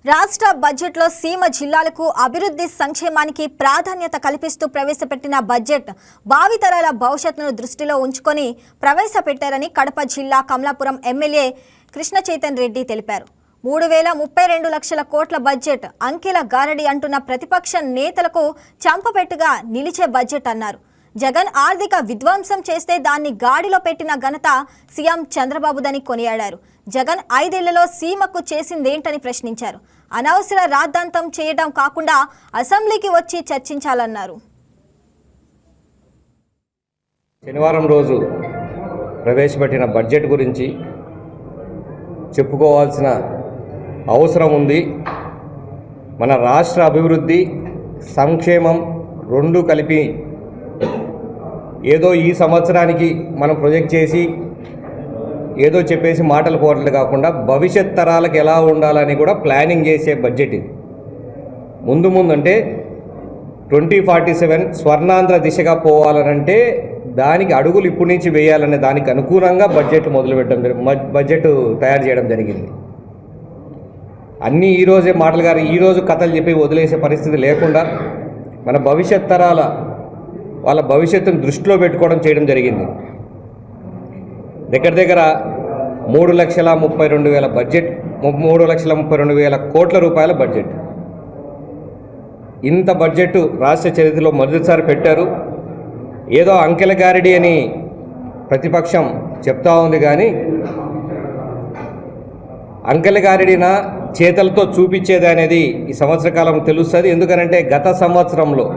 రాష్ట్ర బడ్జెట్లో సీమ జిల్లాలకు అభివృద్ధి సంక్షేమానికి ప్రాధాన్యత కల్పిస్తూ ప్రవేశపెట్టిన బడ్జెట్ భావితరాల భవిష్యత్తును దృష్టిలో ఉంచుకొని ప్రవేశపెట్టారని కడప జిల్లా కమలాపురం ఎమ్మెల్యే కృష్ణ చైతన్య రెడ్డి తెలిపారు. 3032 లక్షల కోట్ల బడ్జెట్ అంకెల గారడి అంటున్న ప్రతిపక్ష నేతలకు చంపపెట్టుగా నిలిచే బడ్జెట్ అన్నారు. జగన్ ఆర్థిక విధ్వంసం చేస్తే దాన్ని గాడిలో పెట్టిన ఘనత సీఎం చంద్రబాబుదని కొనియాడారు. జగన్ 5 ఏళ్లలో సీమకు చేసిందేంటని ప్రశ్నించారు. అనవసర రాద్ధాంతం చేయడం కాకుండా అసెంబ్లీకి వచ్చి చర్చించాలన్నారు. శనివారం రోజు ప్రవేశపెట్టిన బడ్జెట్ గురించి చెప్పుకోవాల్సిన అవసరం ఉంది. మన రాష్ట్ర అభివృద్ధి సంక్షేమం రెండు కలిపి ఏదో ఈ సంవత్సరానికి మనం ప్రొజెక్ట్ చేసి ఏదో చెప్పేసి మాటలు పోవట్లేదు కాకుండా భవిష్యత్ తరాలకు ఎలా ఉండాలని కూడా ప్లానింగ్ చేసే బడ్జెట్ ఇది. ముందు అంటే 2047 స్వర్ణాంధ్ర దిశగా పోవాలనంటే దానికి అడుగులు ఇప్పటి నుంచి వేయాలనే దానికి అనుగుణంగా బడ్జెట్ బడ్జెట్ తయారు చేయడం జరిగింది. అన్నీ ఈరోజే మాటలు గారు ఈరోజు కథలు చెప్పి వదిలేసే పరిస్థితి లేకుండా మన భవిష్యత్ తరాల వాళ్ళ భవిష్యత్తును దృష్టిలో పెట్టుకోవడం చేయడం జరిగింది. దగ్గర 3,32,000 బడ్జెట్, 3,32,000 కోట్ల రూపాయల బడ్జెట్. ఇంత బడ్జెట్ రాష్ట్ర చరిత్రలో మొదటిసారి పెట్టారు. ఏదో అంకెల గారడి అని ప్రతిపక్షం చెప్తా ఉంది, కానీ అంకెల గారడిన చేతలతో చూపించేది అనేది ఈ సంవత్సర కాలం తెలుస్తుంది. ఎందుకనంటే గత సంవత్సరంలో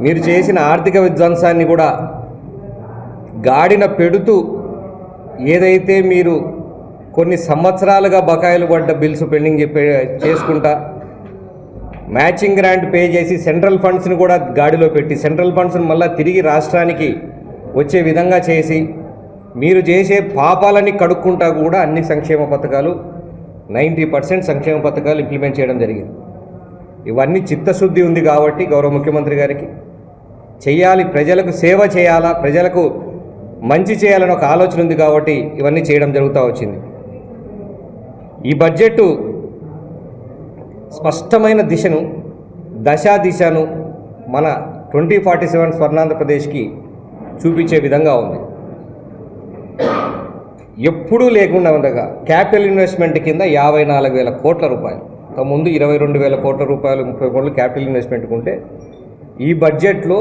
మీరు చేసిన ఆర్థిక విధ్వంసాన్ని కూడా గాడిన పెడుతూ ఏదైతే మీరు కొన్ని సంవత్సరాలుగా బకాయిలు పడ్డ బిల్స్ పెండింగ్ చేసుకుంటా మ్యాచింగ్ గ్రాంట్ పే చేసి సెంట్రల్ ఫండ్స్ని కూడా గాడిలో పెట్టి సెంట్రల్ ఫండ్స్ని మళ్ళీ తిరిగి రాష్ట్రానికి వచ్చే విధంగా చేసి మీరు చేసే పాపాలని కడుక్కుంటా కూడా అన్ని సంక్షేమ పథకాలు 90% సంక్షేమ పథకాలు ఇంప్లిమెంట్ చేయడం జరిగింది. ఇవన్నీ చిత్తశుద్ధి ఉంది కాబట్టి గౌరవ ముఖ్యమంత్రి గారికి చేయాలి, ప్రజలకు సేవ చేయాలా, ప్రజలకు మంచి చేయాలని ఒక ఆలోచన ఉంది కాబట్టి ఇవన్నీ చేయడం జరుగుతూ వచ్చింది. ఈ బడ్జెట్ స్పష్టమైన దిశను మన 2047 స్వర్ణాంధ్రప్రదేశ్కి చూపించే విధంగా ఉంది. ఎప్పుడూ లేకుండా ఉండగా క్యాపిటల్ ఇన్వెస్ట్మెంట్ కింద 54,000 కోట్ల రూపాయలు, ముందు 22,000 కోట్ల రూపాయలు 30 కోట్లు క్యాపిటల్ ఇన్వెస్ట్మెంట్ ఉంటే ఈ బడ్జెట్లో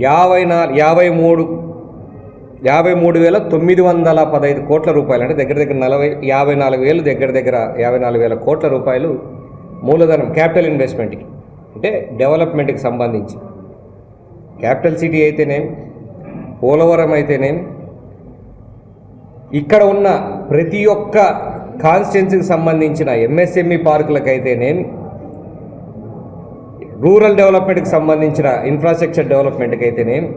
53,915 కోట్ల రూపాయలు, అంటే దగ్గర 54,000 54,000 కోట్ల రూపాయలు మూలధనం క్యాపిటల్ ఇన్వెస్ట్మెంట్కి, అంటే డెవలప్మెంట్కి సంబంధించి. క్యాపిటల్ సిటీ అయితేనేమి, పోలవరం అయితేనేమి, ఇక్కడ ఉన్న ప్రతి ఒక్క కాన్స్టిట్యున్సీకి సంబంధించిన ఎంఎస్ఎంఈ పార్కులకైతేనేమి, రూరల్ డెవలప్మెంట్కి సంబంధించిన ఇన్ఫ్రాస్ట్రక్చర్ డెవలప్మెంట్కి అయితేనేమి,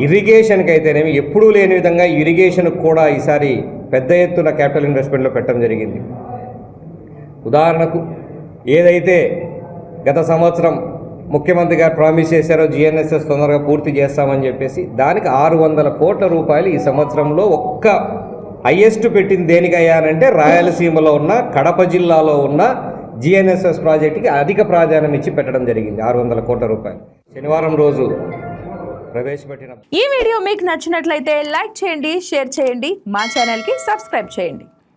ఇరిగేషన్కి అయితేనేమి, ఎప్పుడూ లేని విధంగా ఇరిగేషన్కి కూడా ఈసారి పెద్ద ఎత్తున క్యాపిటల్ ఇన్వెస్ట్మెంట్లో పెట్టడం జరిగింది. ఉదాహరణకు ఏదైతే గత సంవత్సరం ముఖ్యమంత్రి గారు ప్రామిస్ చేశారో జిఎన్ఎస్ఎస్ తొందరగా పూర్తి చేస్తామని చెప్పేసి దానికి 600 కోట్ల రూపాయలు ఈ సంవత్సరంలో ఒక్క హైయెస్ట్ పెట్టింది దేనికయ్యానంటే రాయలసీమలో ఉన్న కడప జిల్లాలో ఉన్న జిఎన్ఎస్ఎస్ ప్రాజెక్టుకి అధిక ప్రాధాన్యం ఇచ్చి పెట్టడం జరిగింది. 600 కోట్ల రూపాయలు శనివారం రోజు ప్రవేశపెట్టిన. ఈ వీడియో మీకు నచ్చినట్లయితే లైక్ చేయండి, షేర్ చేయండి, మా ఛానల్కి సబ్స్క్రైబ్ చేయండి.